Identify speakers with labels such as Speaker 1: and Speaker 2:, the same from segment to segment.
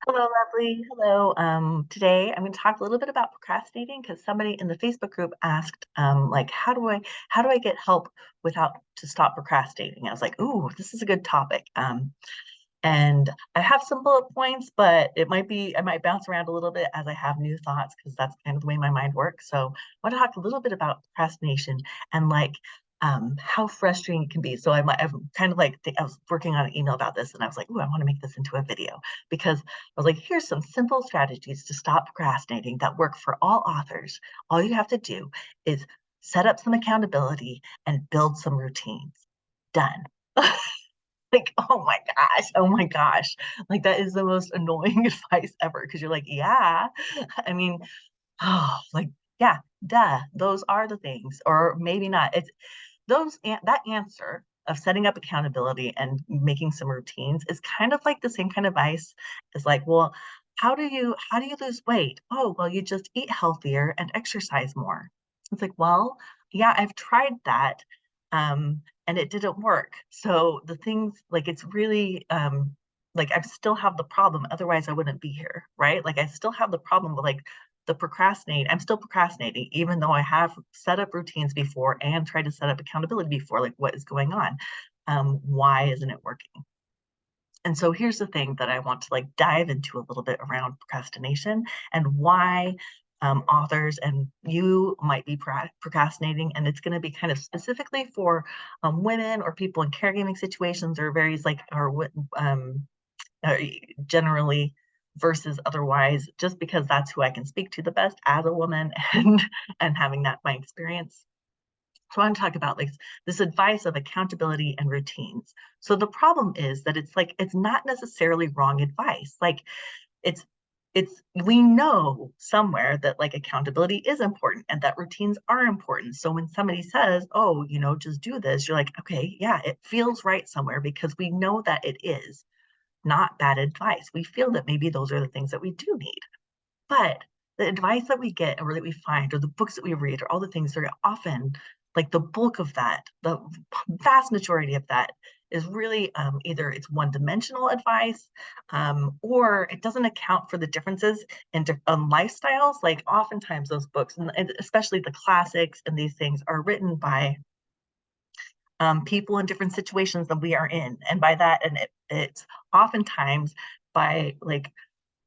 Speaker 1: Hello, lovely. Hello. Today I'm going to talk a little bit about procrastinating because somebody in the Facebook group asked, like, how do I get help without to stop procrastinating? I was like, ooh, this is a good topic. And I have some bullet points, but I might bounce around a little bit as I have new thoughts because that's kind of the way my mind works. So I want to talk a little bit about procrastination and how frustrating it can be. So I've kind of I was working on an email about this and I was like, ooh, I want to make this into a video because I was like, here's some simple strategies to stop procrastinating that work for all authors. All you have to do is set up some accountability and build some routines. Done. Like, oh my gosh. Like that is the most annoying advice ever because you're like, yeah. I mean, oh, like, yeah, duh, those are the things, or maybe not. It's that answer of setting up accountability and making some routines is kind of like the same kind of advice as like, well, how do you lose weight? Oh, well, you just eat healthier and exercise more. It's like, well, yeah, I've tried that. And it didn't work. So the things like it's really like I still have the problem, otherwise I wouldn't be here, right? Like I still have the problem with like I'm still procrastinating, even though I have set up routines before and tried to set up accountability before, like what is going on? Why isn't it working? And so here's the thing that I want to like dive into a little bit around procrastination and why authors and you might be procrastinating. And it's going to be kind of specifically for women or people in caregiving situations or various um, uh, generally versus otherwise, just because that's who I can speak to the best as a woman and having that my experience. So I want to talk about like this advice of accountability and routines. So the problem is that it's like it's not necessarily wrong advice. Like it's we know somewhere that like accountability is important and that routines are important. So when somebody says, "Oh, just do this," you're like, "Okay, yeah, it feels right somewhere because we know that it is not bad advice. We feel that maybe those are the things that we do need." But the advice that we get or that we find or the books that we read or all the things are often like the bulk of that, the vast majority of that is really either it's one-dimensional advice or it doesn't account for the differences in lifestyles. Like oftentimes those books, and especially the classics and these things, are written by people in different situations that we are in. And by that, it's oftentimes by like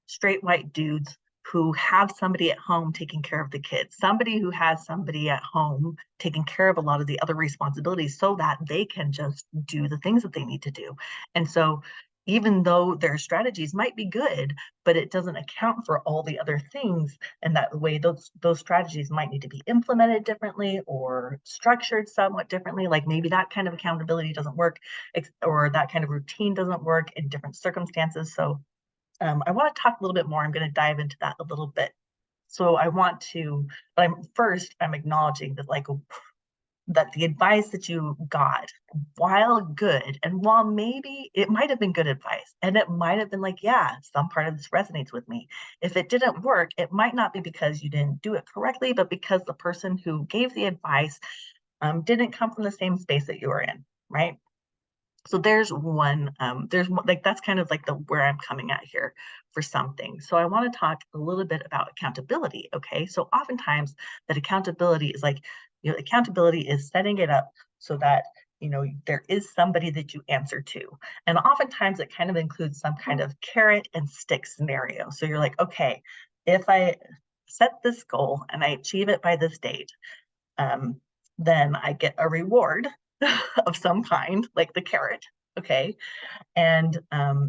Speaker 1: straight white dudes who have somebody at home taking care of the kids, somebody who has somebody at home taking care of a lot of the other responsibilities so that they can just do the things that they need to do. And so even though their strategies might be good, but it doesn't account for all the other things, and that way those strategies might need to be implemented differently or structured somewhat differently. Like maybe that kind of accountability doesn't work, or that kind of routine doesn't work in different circumstances. So I want to talk a little bit more. I'm going to dive into that a little bit. So I want to, but I'm acknowledging that like that the advice that you got, while good, and while maybe it might have been good advice, and it might have been like, yeah, some part of this resonates with me. If it didn't work, it might not be because you didn't do it correctly, but because the person who gave the advice didn't come from the same space that you were in, right? So there's one, like that's kind of like the where I'm coming at here for something. So I want to talk a little bit about accountability. Okay. So oftentimes that accountability is like, accountability is setting it up so that, there is somebody that you answer to. And oftentimes it kind of includes some kind of carrot and stick scenario. So you're like, okay, if I set this goal and I achieve it by this date, um, then I get a reward of some kind, like the carrot. Okay. And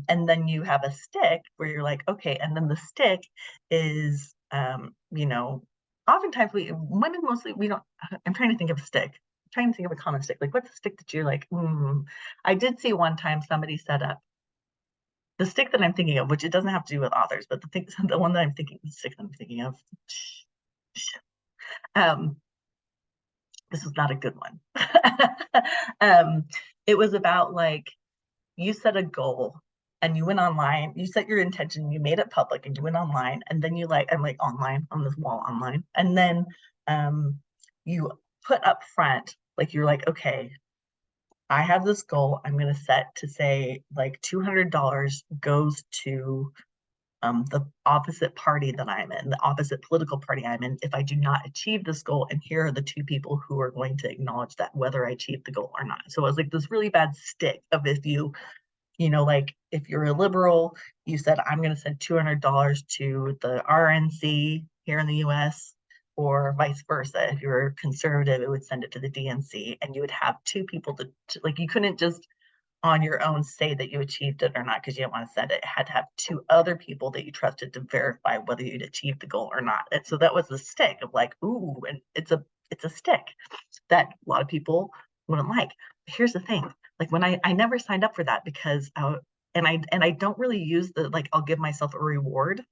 Speaker 1: then you have a stick where you're like, okay, and then the stick is oftentimes women mostly we don't I'm trying to think of a stick. I'm trying to think of a common stick. Like what's the stick that you're like, I did see one time somebody set up the stick that I'm thinking of, which it doesn't have to do with authors, but the one that I'm thinking, the stick that I'm thinking of, um, this is not a good one. um, it was about like you set a goal and you went online, you set your intention, you made it public and you went online, and then I'm like online on this wall online, and then um, you put up front, like you're like, okay, I have this goal I'm going to set to say like $200 goes to the opposite party that I'm in, the opposite political party I'm in, if I do not achieve this goal, and here are the two people who are going to acknowledge that whether I achieve the goal or not. So it was like this really bad stick of if like if you're a liberal, you said, I'm going to send $200 to the RNC here in the US, or vice versa. If you're conservative, it would send it to the DNC, and you would have two people like, you couldn't just on your own say that you achieved it or not because you didn't want to send it. It had to have two other people that you trusted to verify whether you'd achieved the goal or not. And so that was the stick of like, ooh, and it's a stick that a lot of people wouldn't like. Here's the thing, like when I never signed up for that because and I don't really use the like I'll give myself a reward.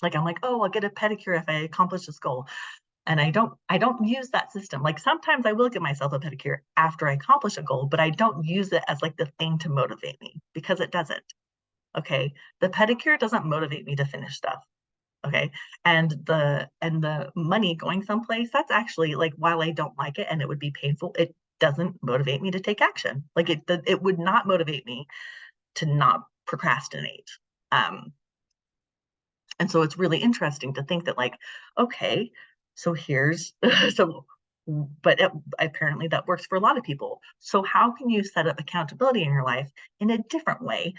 Speaker 1: Like I'm like, oh, I'll get a pedicure if I accomplish this goal. And I don't use that system. Like sometimes I will give myself a pedicure after I accomplish a goal, but I don't use it as like the thing to motivate me because it doesn't. Okay. The pedicure doesn't motivate me to finish stuff. Okay. And the money going someplace, that's actually like while I don't like it and it would be painful, it doesn't motivate me to take action. Like it would not motivate me to not procrastinate. Um, and so it's really interesting to think that like, okay, so here's so but apparently that works for a lot of people. So how can you set up accountability in your life in a different way?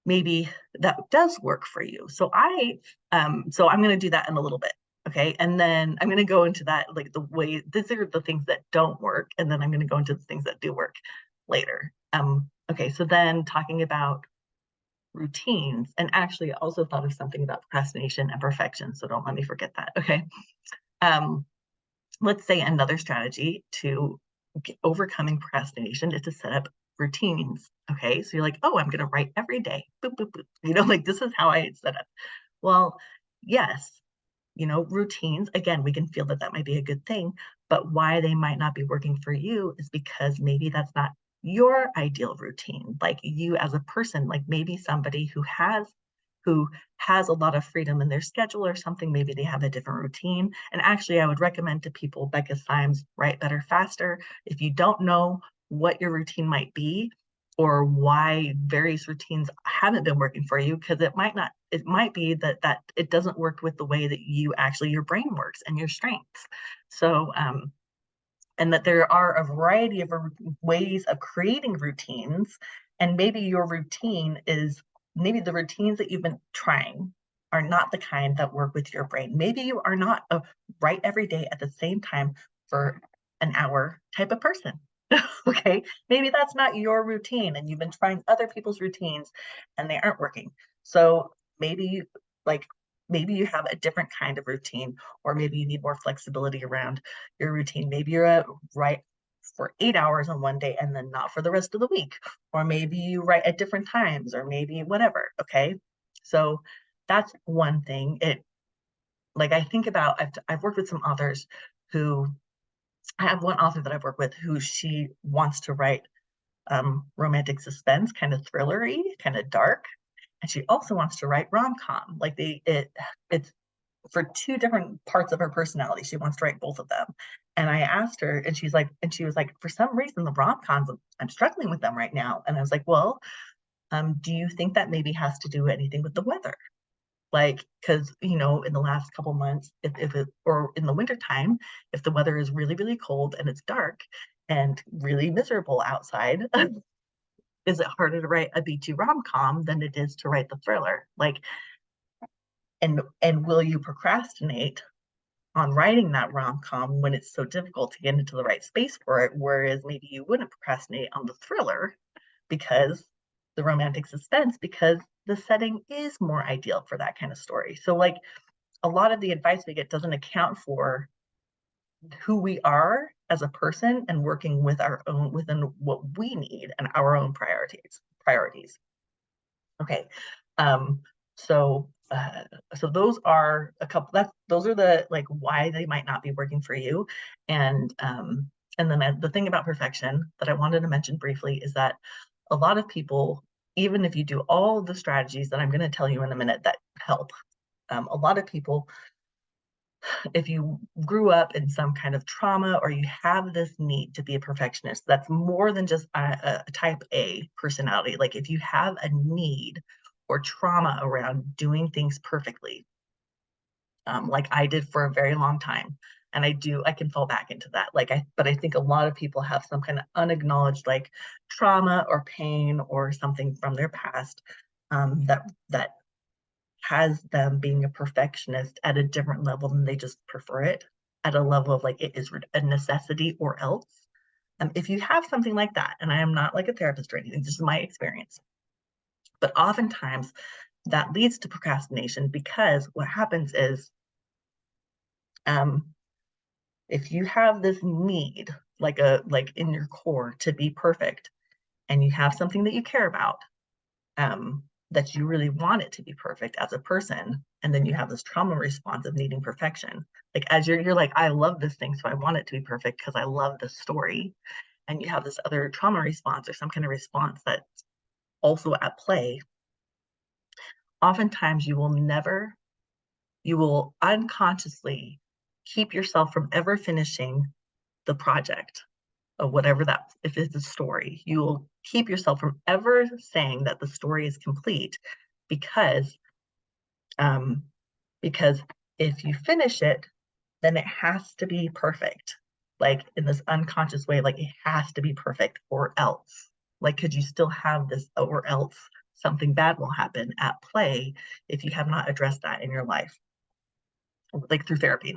Speaker 1: Maybe that does work for you. So I'm going to do that in a little bit. Okay. And then I'm going to go into that, like the way these are the things that don't work. And then I'm going to go into the things that do work later. Okay. So then talking about routines, and actually I also thought of something about procrastination and perfection. So don't let me forget that. Okay. Um, let's say another strategy to overcoming procrastination is to set up routines. Okay. So you're like, oh, I'm going to write every day. Boop, boop, boop. Like this is how I set up. Well, yes, routines, again, we can feel that that might be a good thing, but why they might not be working for you is because maybe that's not your ideal routine. Like you as a person, like maybe somebody who has a lot of freedom in their schedule or something, maybe they have a different routine. And actually, I would recommend to people Becca Syme's Write Better Faster. If you don't know what your routine might be, or why various routines haven't been working for you, because it might be that it doesn't work with the way that your brain works and your strengths. So and that there are a variety of ways of creating routines, and maybe the routines that you've been trying are not the kind that work with your brain. Maybe you are not a write every day at the same time for an hour type of person. Okay, maybe that's not your routine and you've been trying other people's routines and they aren't working. So maybe like maybe you have a different kind of routine, or maybe you need more flexibility around your routine. Maybe you're write for 8 hours on one day and then not for the rest of the week, or maybe you write at different times, or maybe whatever. Okay, so that's one thing. It like I think about I've worked with some authors who I have one author that I've worked with who she wants to write romantic suspense, kind of thrillery, kind of dark, and she also wants to write rom-com. Like it's for two different parts of her personality. She wants to write both of them. And I asked her, and she was like, for some reason, the rom-coms, I'm struggling with them right now. And I was like, well, do you think that maybe has to do anything with the weather? Like, because in the last couple months, if it or in the wintertime, if the weather is really, really cold and it's dark and really miserable outside, is it harder to write a B2 rom-com than it is to write the thriller? Like, and will you procrastinate on writing that rom-com when it's so difficult to get into the right space for it, whereas maybe you wouldn't procrastinate on the thriller because the romantic suspense, because the setting is more ideal for that kind of story. So like a lot of the advice we get doesn't account for who we are as a person and working within what we need and our own priorities. Okay. Um, so so those are a couple those are the like why they might not be working for you. And then the thing about perfection that I wanted to mention briefly is that a lot of people, even if you do all the strategies that I'm going to tell you in a minute that help, a lot of people, if you grew up in some kind of trauma or you have this need to be a perfectionist, that's more than just a type A personality. Like if you have a need or trauma around doing things perfectly, like I did for a very long time. And I can fall back into that. But I think a lot of people have some kind of unacknowledged like trauma or pain or something from their past, that has them being a perfectionist at a different level than they just prefer it, at a level of like it is a necessity or else. If you have something like that, and I am not like a therapist or anything, this is my experience, but oftentimes that leads to procrastination because what happens is, um, if you have this need, like in your core to be perfect, and you have something that you care about, um, that you really want it to be perfect as a person, and then you have this trauma response of needing perfection. Like as you're like, I love this thing, so I want it to be perfect because I love this story. And you have this other trauma response or some kind of response that's also at play. Oftentimes you will unconsciously keep yourself from ever finishing the project of whatever that, if it's a story, you will keep yourself from ever saying that the story is complete, because um, because if you finish it, then it has to be perfect, like in this unconscious way, like it has to be perfect or else. Like, could you still have this or else something bad will happen at play if you have not addressed that in your life, like through therapy,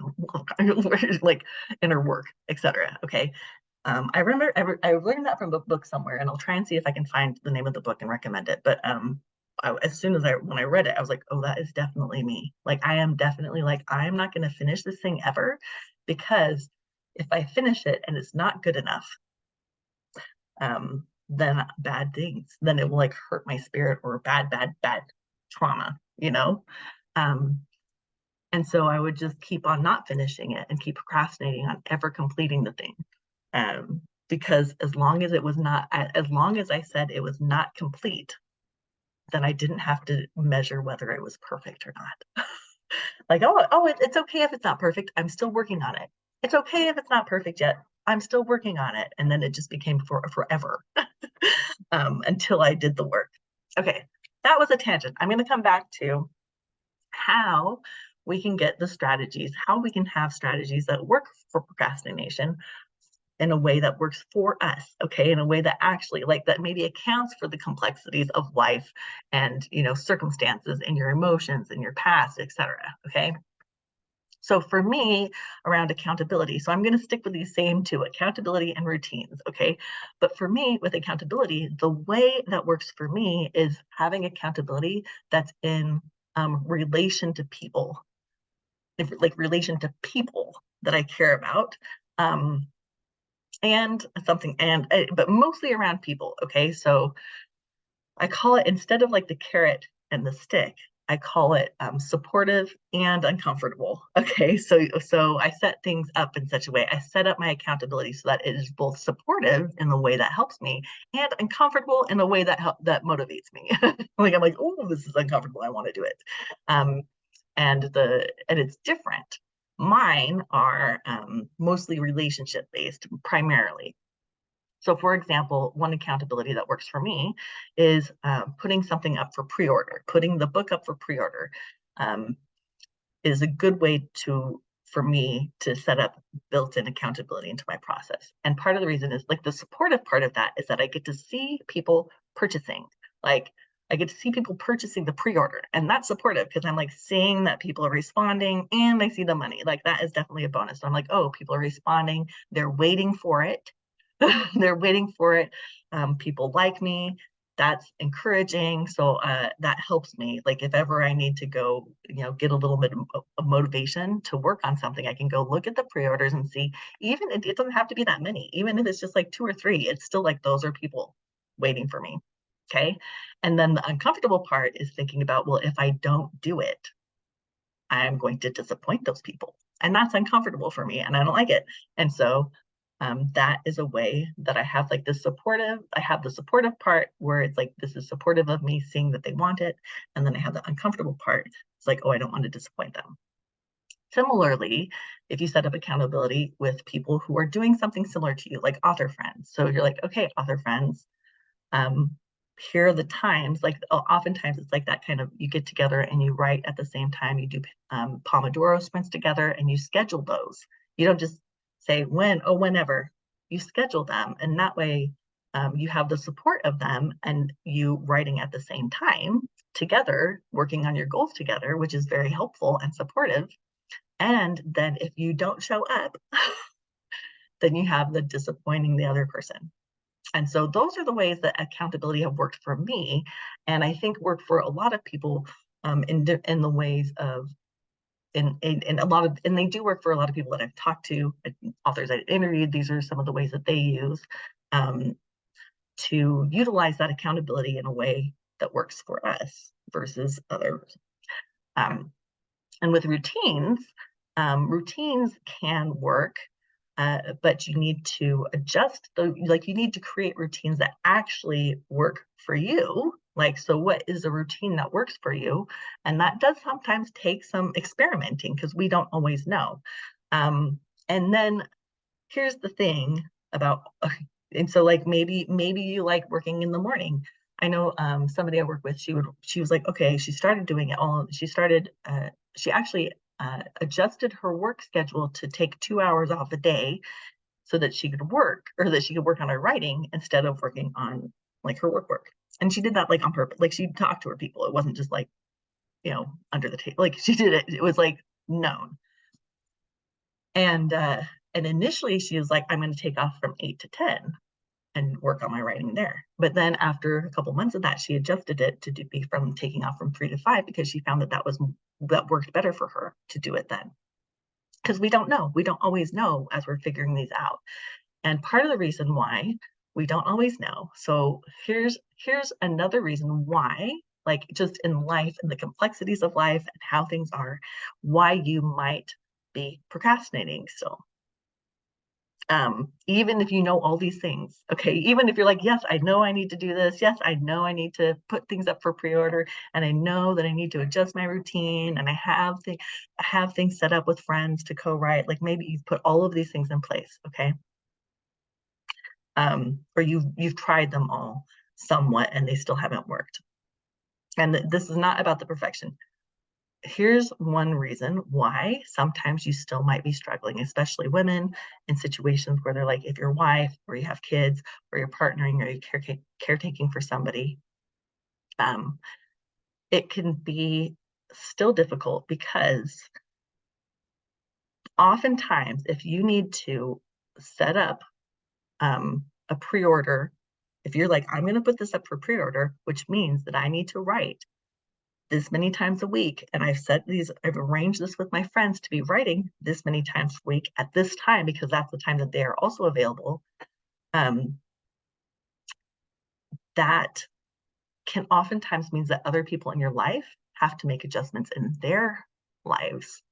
Speaker 1: like inner work, etc. Okay. I remember I learned that from a book somewhere, and I'll try and see if I can find the name of the book and recommend it. But as soon as when I read it, I was like, oh, that is definitely me. Like I am definitely like, I am not going to finish this thing ever, because if I finish it and it's not good enough, then bad things, then it will like hurt my spirit, or bad trauma, you know. Um, and so I would just keep on not finishing it and keep procrastinating on ever completing the thing. Because as long as it was not, as long as I said it was not complete, then I didn't have to measure whether it was perfect or not. Like, it's okay if it's not perfect. I'm still working on it. It's okay if it's not perfect yet. I'm still working on it. And then it just became forever, until I did the work. Okay, that was a tangent. I'm going to come back to how we can get the strategies, how we can have strategies that work for procrastination in a way that works for us, okay, in a way that actually, like, that maybe accounts for the complexities of life and, circumstances and your emotions and your past, etc. Okay. So for me, around accountability, so I'm going to stick with these same two, accountability and routines. Okay. But for me, with accountability, the way that works for me is having accountability that's in relation to people, like relation to people that I care about. Um, and something, but mostly around people. Okay. So I call it, instead of like the carrot and the stick, I call it supportive and uncomfortable. Okay. So I set things up in such a way, I set up my accountability so that it is both supportive in the way that helps me, and uncomfortable in a way that motivates me. Like I'm like, oh, this is uncomfortable, I want to do it. um and it's different. Mine are mostly relationship based primarily. So, for example, one accountability that works for me is putting something up for pre-order. Putting the book up for pre-order um, is a good way for me to set up built-in accountability into my process. And part of the reason is, like, the supportive part of that is that I get to see people purchasing. Like, I get to see people purchasing the pre-order, and that's supportive because I'm like seeing that people are responding, and I see the money. Like, that is definitely a bonus. So I'm like, oh, people are responding, they're waiting for it. They're waiting for it. People like me. That's encouraging. So that helps me. Like if ever I need to go, get a little bit of motivation to work on something, I can go look at the pre-orders and see. Even it doesn't have to be that many. Even if it's just like 2 or 3, it's still like those are people waiting for me. Okay. And then the uncomfortable part is thinking about, well, if I don't do it, I'm going to disappoint those people. And that's uncomfortable for me, and I don't like it. And so that is a way that I have like I have the supportive part where it's like, this is supportive of me seeing that they want it. And then I have the uncomfortable part. It's like, oh, I don't want to disappoint them. Similarly, if you set up accountability with people who are doing something similar to you, like author friends. So you're like, okay, author friends, um, here are the times, like oftentimes it's like that kind of, you get together and you write at the same time, you do Pomodoro sprints together and you schedule those. You don't just say when, oh, whenever. You schedule them, and that way you have the support of them and you writing at the same time together, working on your goals together, which is very helpful and supportive. And then if you don't show up, then you have the disappointing the other person. And so those are the ways that accountability have worked for me, and I think work for a lot of people in the ways of in a lot of, and they do work for a lot of people that I've talked to, authors I interviewed. These are some of the ways that they use um, to utilize that accountability in a way that works for us versus others. Um, and with routines, routines can work, but you need to adjust like you need to create routines that actually work for you. Like, so what is a routine that works for you? And that does sometimes take some experimenting because we don't always know. And then here's the thing about, and so like maybe you like working in the morning. I know somebody I work with, she was like, okay, she started doing it all. She actually adjusted her work schedule to take 2 hours off a day so that she could work, or that she could work on her writing instead of working on like her work. And she did that like on purpose. Like she talked to her people. It wasn't just like, under the table. Like she did it. It was like known. And initially she was like, I'm going to take off from 8 to 10 and work on my writing there. But then after a couple months of that, she adjusted it to be from taking off from 3 to 5 because she found that worked better for her to do it then. Because we don't know. We don't always know as we're figuring these out. And part of the reason why we don't always know. So here's another reason why, like just in life and the complexities of life and how things are, why you might be procrastinating still. Even if you know all these things, okay, even if you're like, yes, I know I need to do this. Yes, I know I need to put things up for pre-order, and I know that I need to adjust my routine, and I have things set up with friends to co-write. Like maybe you've put all of these things in place, okay, or you've tried them all somewhat, and they still haven't worked. And this is not about the perfection. Here's one reason why sometimes you still might be struggling, especially women in situations where they're like, if you're a wife or you have kids or you're partnering or you're caretaking for somebody, um, it can be still difficult because oftentimes if you need to set up a pre-order, if you're like, I'm going to put this up for pre-order, which means that I need to write this many times a week, and I've arranged this with my friends to be writing this many times a week at this time because that's the time that they are also available. That can oftentimes means that other people in your life have to make adjustments in their lives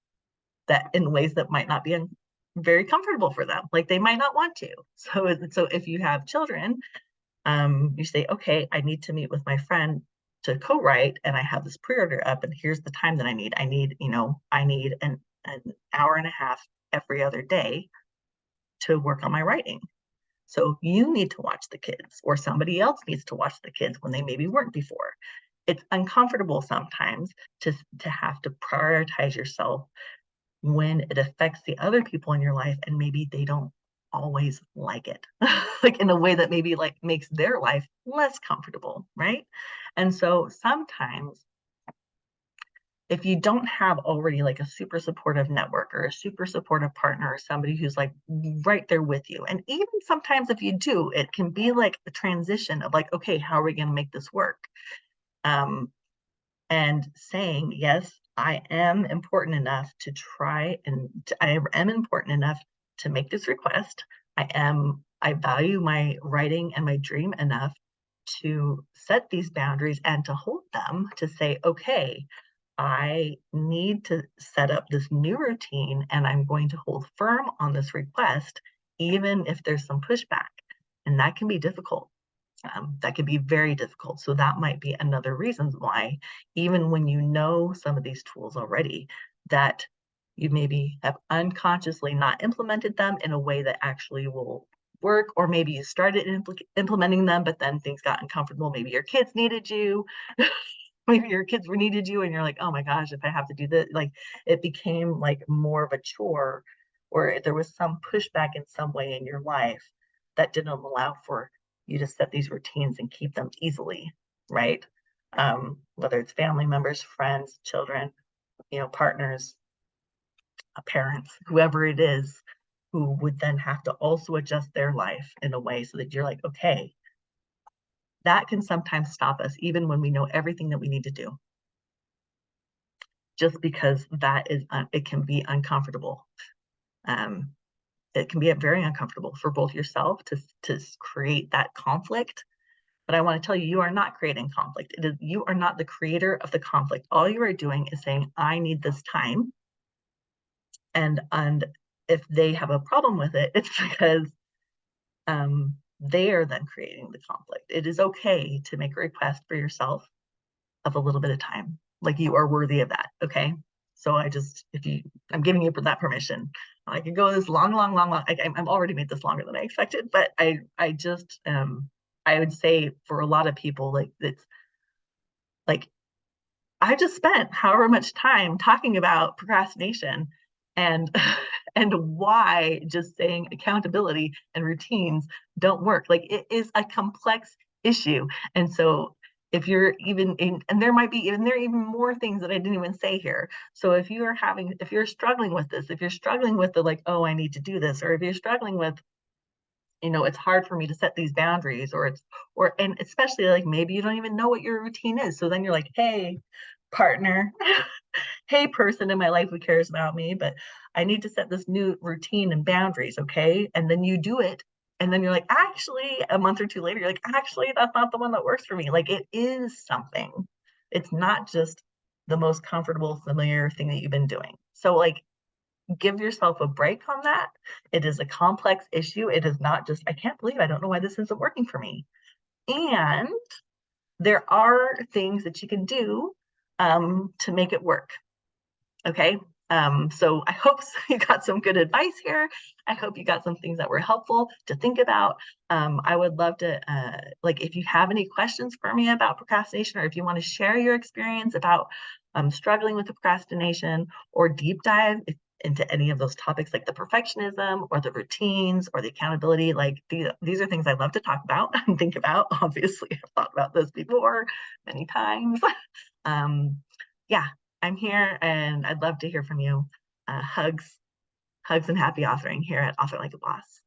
Speaker 1: that in ways that might not be very comfortable for them. Like they might not want to. So if you have children, you say, okay, I need to meet with my friend to co-write, and I have this pre-order up, and here's the time that I need. I need an hour and a half every other day to work on my writing. So you need to watch the kids, or somebody else needs to watch the kids when they maybe weren't before. It's uncomfortable sometimes to have to prioritize yourself when it affects the other people in your life and maybe they don't always like it like in a way that maybe like makes their life less comfortable, right? And so sometimes if you don't have already like a super supportive network or a super supportive partner or somebody who's like right there with you, and even sometimes if you do, it can be like a transition of like, okay, how are we going to make this work? And saying, yes, I am important enough to try, and I am important enough to make this request. I value my writing and my dream enough to set these boundaries and to hold them, to say, okay, I need to set up this new routine and I'm going to hold firm on this request, even if there's some pushback. And that can be difficult. That can be very difficult. So that might be another reason why, even when you know some of these tools already, that you maybe have unconsciously not implemented them in a way that actually will work, or maybe you started implementing them, but then things got uncomfortable. Maybe your kids needed you. Maybe your kids were needed you, and you're like, oh my gosh, if I have to do this, like it became like more of a chore, or there was some pushback in some way in your life that didn't allow for you to set these routines and keep them easily, right? Whether it's family members, friends, children, partners, parents, whoever it is, who would then have to also adjust their life in a way so that you're like, okay, that can sometimes stop us even when we know everything that we need to do, just because that is, it can be uncomfortable. Um, it can be very uncomfortable for both yourself to create that conflict. But I want to tell you, you are not creating conflict. It is, you are not the creator of the conflict. All you are doing is saying, I need this time. And if they have a problem with it, it's because they are then creating the conflict. It is okay to make a request for yourself of a little bit of time. Like you are worthy of that. Okay. So I'm giving you that permission. I could go this long, long, long, long. I've already made this longer than I expected, but I would say for a lot of people, like it's like I just spent however much time talking about procrastination and and why just saying accountability and routines don't work. Like it is a complex issue. And so if you're even in, and there might be even there are even more things that I didn't even say here. So if you're struggling with this, if you're struggling with the like, oh, I need to do this, or if you're struggling with it's hard for me to set these boundaries, and especially like maybe you don't even know what your routine is. So then you're like, hey, partner, hey, person in my life who cares about me, but I need to set this new routine and boundaries. Okay. And then you do it. And then you're like, actually, a month or two later, you're like, actually, that's not the one that works for me. Like it is something. It's not just the most comfortable, familiar thing that you've been doing. So like give yourself a break on that. It is a complex issue. It is not just, I can't believe I don't know why this isn't working for me. And there are things that you can do to make it work. Okay. So I hope you got some good advice here. I hope you got some things that were helpful to think about. I would love to, like, if you have any questions for me about procrastination, or if you want to share your experience about struggling with the procrastination, or deep dive into any of those topics, like the perfectionism or the routines or the accountability, like these are things I love to talk about and think about. Obviously, I've thought about this before many times. um, yeah, I'm here and I'd love to hear from you. Hugs and happy authoring here at Author Like a Boss.